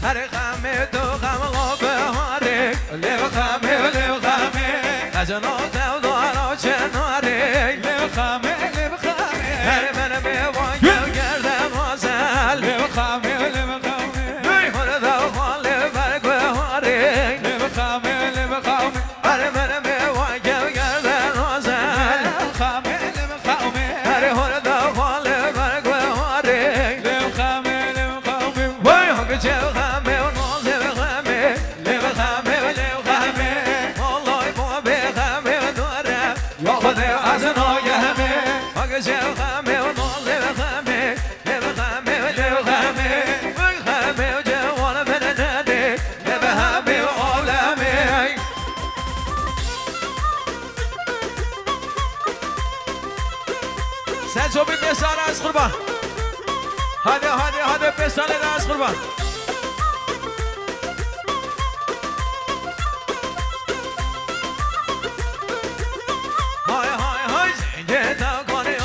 هر خمه تو خم غابه هاره لیو خمه لیو خمه خجنات و دارا چناره لیو خمه لیو خمه هر من بیوان گردم واسل لیو خمه لیو خمه دوی خود دوخال برگوه هاره لیو خمه لیو خمه هر من بیوان گردم واسل لیو خمه لیو خمه هر خود دوخال برگوه هاره لیو خمه لیو خمه وای هنگ چه خمه و نازه خمه لیو خمه و لیو خمه والله ما به خمه و داره یا خود از نای همه هنگ چه خمه و نازه خمه لیو خمه و لیو خمه وای خمه و جوان بنده لیو خمه و عالمه سجو بی بسال از قربان هاده هاده هاده بسال از قربان های های های زنگه تا کنی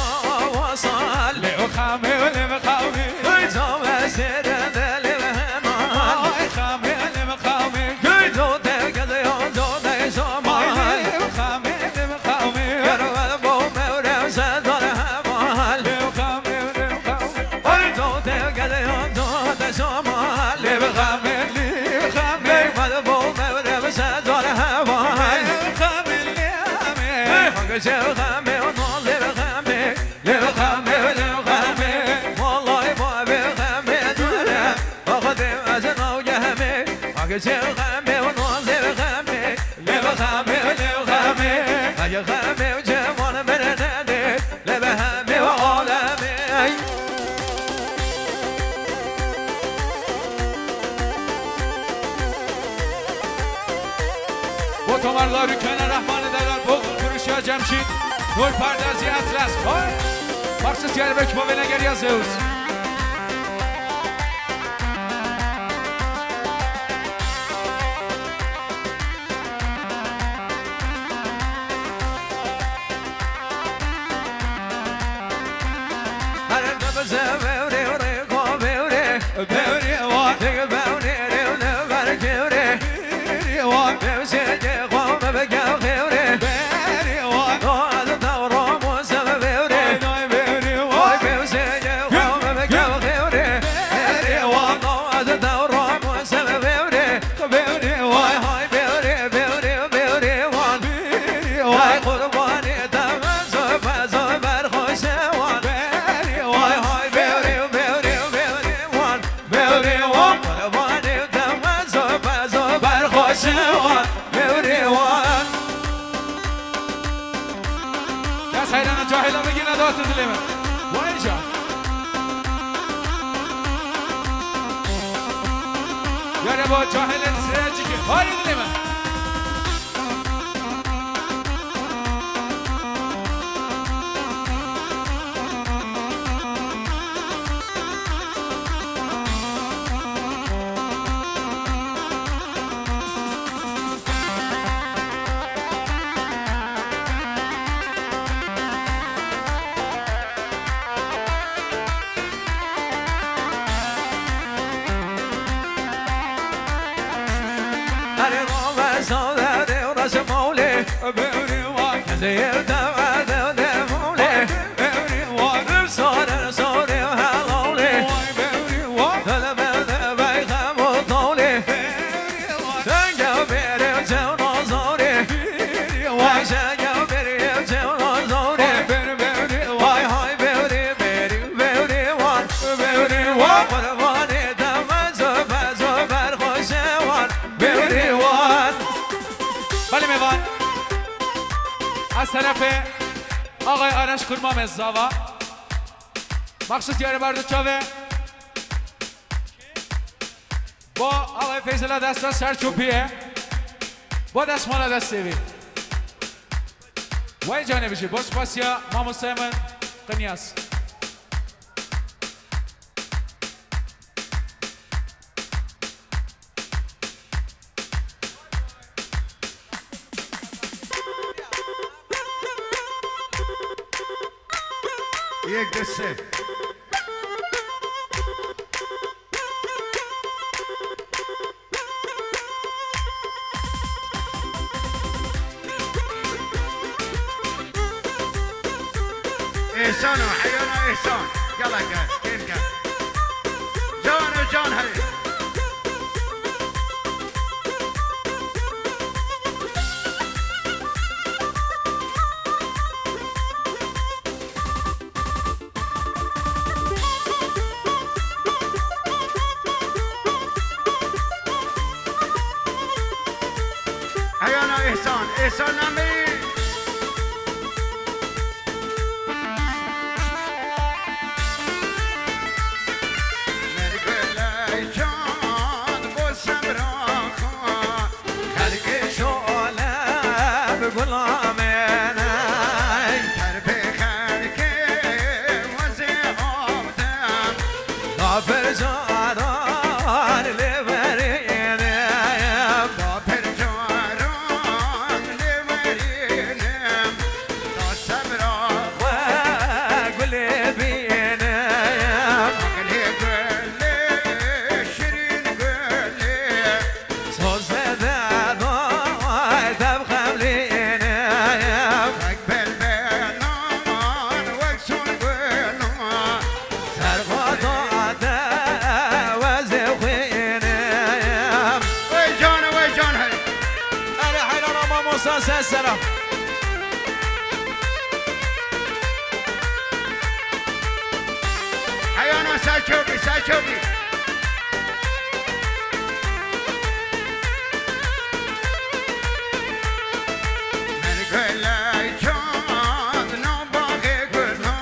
آواسال لیو خمه و لیو خمه های تو بسیرن لیو همان های خمه لیو خمه های تو تکده یا تو تکشمان لیو خمه لیو خمه گرو بو مورم سدار همان لیو خمه لیو خمه های تو تکده یا تو تکشمان لیو خمه لیو خمه گرو بو مورم سدار همان لیو خمه لیو خمه هنگ چه خمه و نال لیو خمه لیو خمه و لیو خمه والله ما به خمه دارم آخدم از نوگه همه هنگ چه خمه و نال لیو خمه لیو خمه و لیو خمه اگه خمه و جوان برنده لیو همه و عالمه با تمرلاری کنه رحمان دلال بغل فروشی ها جمشید نور پردازی اطلس مخصوص یاری بک با ونگری از زیوز هر نبزه بوری و ریکا بوری بوری وان دیگه بوری ریو نبر کیوری وان بوسی جه خوام بگم خیوری بوری وان داد دورا موسم بوری بوری وان بوسی جه خوام بگم خیوری بوری وان داد دورا موسم بوری بوری وان های بوری بوری بوری وان بوری وان قربانی تمزو بزو برخوش وان بوری وان های بوری بوری بوری وان بوری وان قربانی تمزو بزو برخوش وان بوری وان دست حیران جاهلا میگی ندات دلیمه وای جا یاره با جاهلت سرجی که هاری دلیمه هر روز ساده و راس موله بوری وای زیر دعوت و دموله بوری وای ساده ساده و حلاله بوری وای دل بده بیخم و طوله بوری وای شنگه بری چون آزاره بوری وای شنگه بری چون آزاره بوری وای های بوری بری بوری وای بوری وای قربانی تمزو بزو برخوشه وان بوری وان بله میوان از طرف آقای آرش کرما مزاوا مخصوص یاره برد چاوه با آقای فیزلا دستا سرچوبیه با دستمالا دستیوی وای جانبیشی با سپاسیا مامو سیمن قنیاس یک دسته إحسان وحيانا إحسان يلا كيف جان وجان هلي حيانا إحسان نامي السلام حيانا ساچوبي من قل جان نبغي قلنا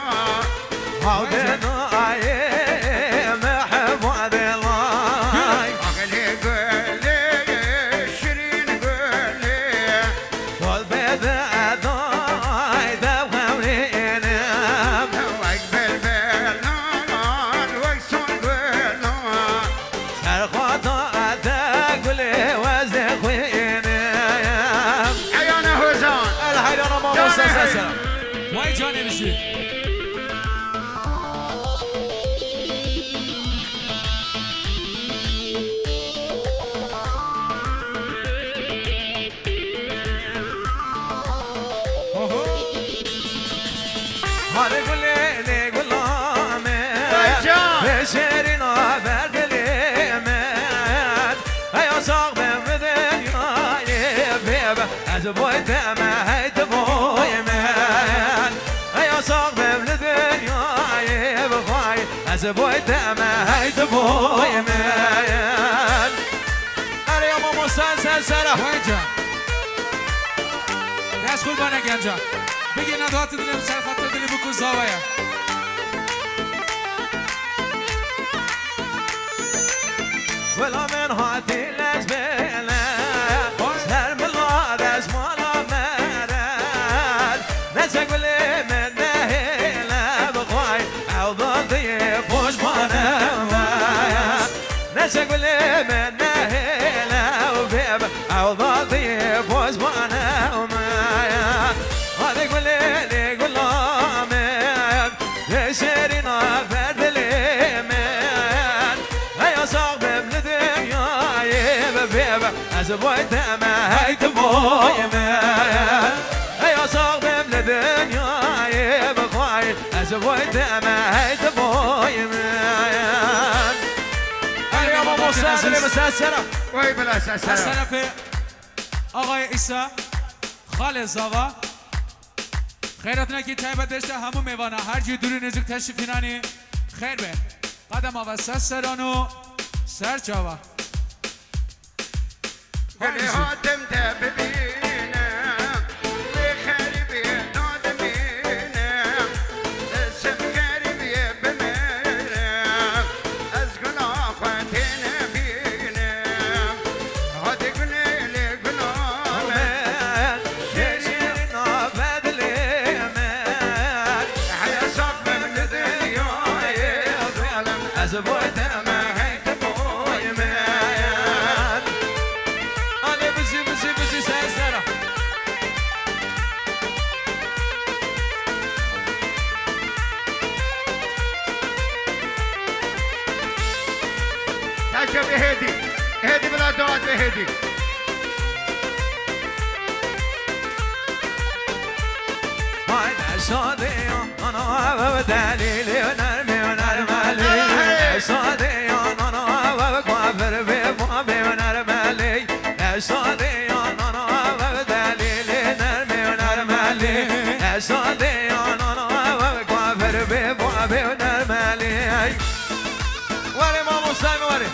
هودنا ايه محمد الله اغلي قلي شيرين قلي طول بدا ضاي دبغمرين واقبل بالنار واقصر قلنا سرخوطا تقولي وزخوين حيانا هوزان الحيران ما مستسلسل وای جان نشی هر گلی گلامه جان. شیرینا بردلیمت ایا ساق بم دنیای بیب از بوی تمه بوی من ایا ساق بم دنیای بخوای از بوی تمه بوی من اره ما مسلسل سرا وای جان دست خوب بانه گنجا بگی ندهات دلیم سر خاطر دلی بکن زاویه ولا من هاتي لازبيلة سهر من الغادز مالا مرد نسق لي من نهيلة بخواي عوض ضيب وش مانا نسق لي من نهيلة وبيب عوض ضيب وش مانا هذا يقول لي يقول له من يشرينا فرد لي من هيا صاحب از بوی تمه هیت بوی من ایا صاحب لدنیای بخوای از بوی تمه هیت بوی من ایا ما مستقل مسسرا وای بلا از سسرا طرف آقای عیسی خال زاوا خیراتونه که تایبه داشته همون میوانه هر جی دوری نزدیک تشریفینانی خیر به قدم آوا سرانو سر جاوا قلي هاتم تببينا بخربي نادمينا اسم غربي بمينا ازقل اخواتنا بينا هاتي قلي لي قلومن شيرنا بدلي من حيا صب من الدنيا ظلم از بوی تمه هیت بوی من آنه بزی سرسرا تاچو بهدي هدي بلا دعاء بهدي هاي نشادي انا ودليل ونرمي ونرملي صاديانا وكافر ببابي ونرملي صاديانا ودليل نرمي ونرملي صاديانا وكافر ببابي ونرملي وري ماما سامي وري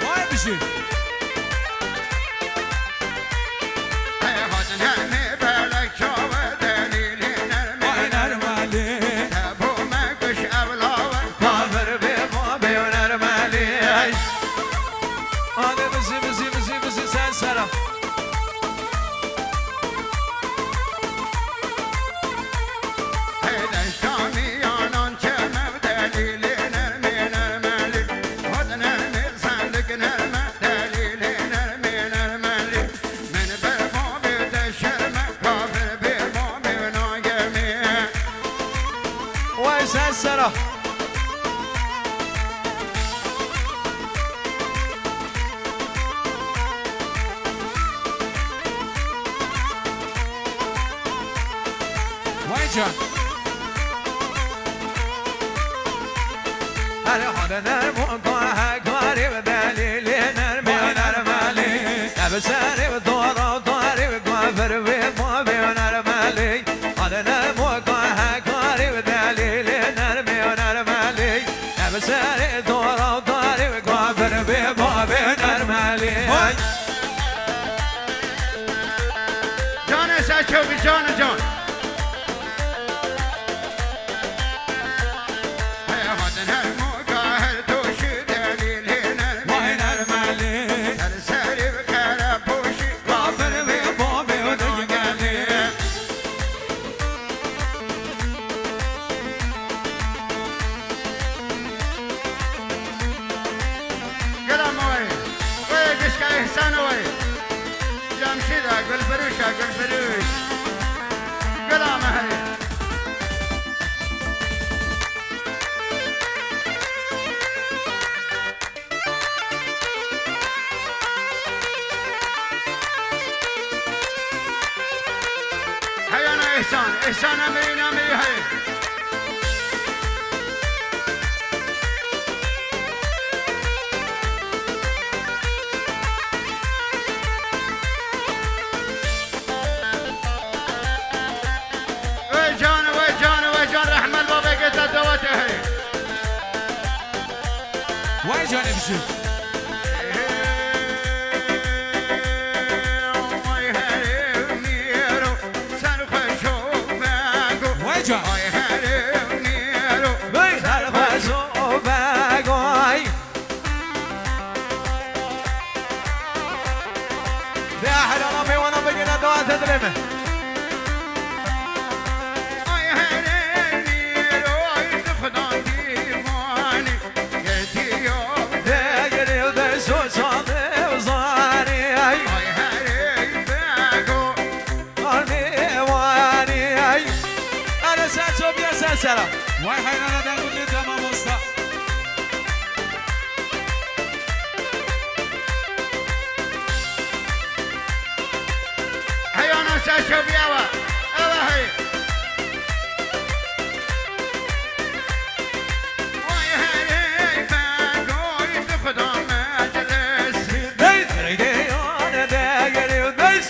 وای بشی سرسرة وای جان هر حدا نرمو هكاري ودليل نرمي ونرمالي نبساري ودورة ودوري وقافر وبابي ونرمالي هذا نرمو هكاري ودليل نرمي ونرمالي نبساري دورة ودوري وقافر وبابي ونرمالي جان ساشوفي جان قل قلامه هي هيا انا احسان امي هي وای جان بشی وای جان سلام وای حیران دنگونی تمام استا حيانا ساشو بياوا اوا هي وای هی باگوی دخدام مجلس دای دای دای دای دای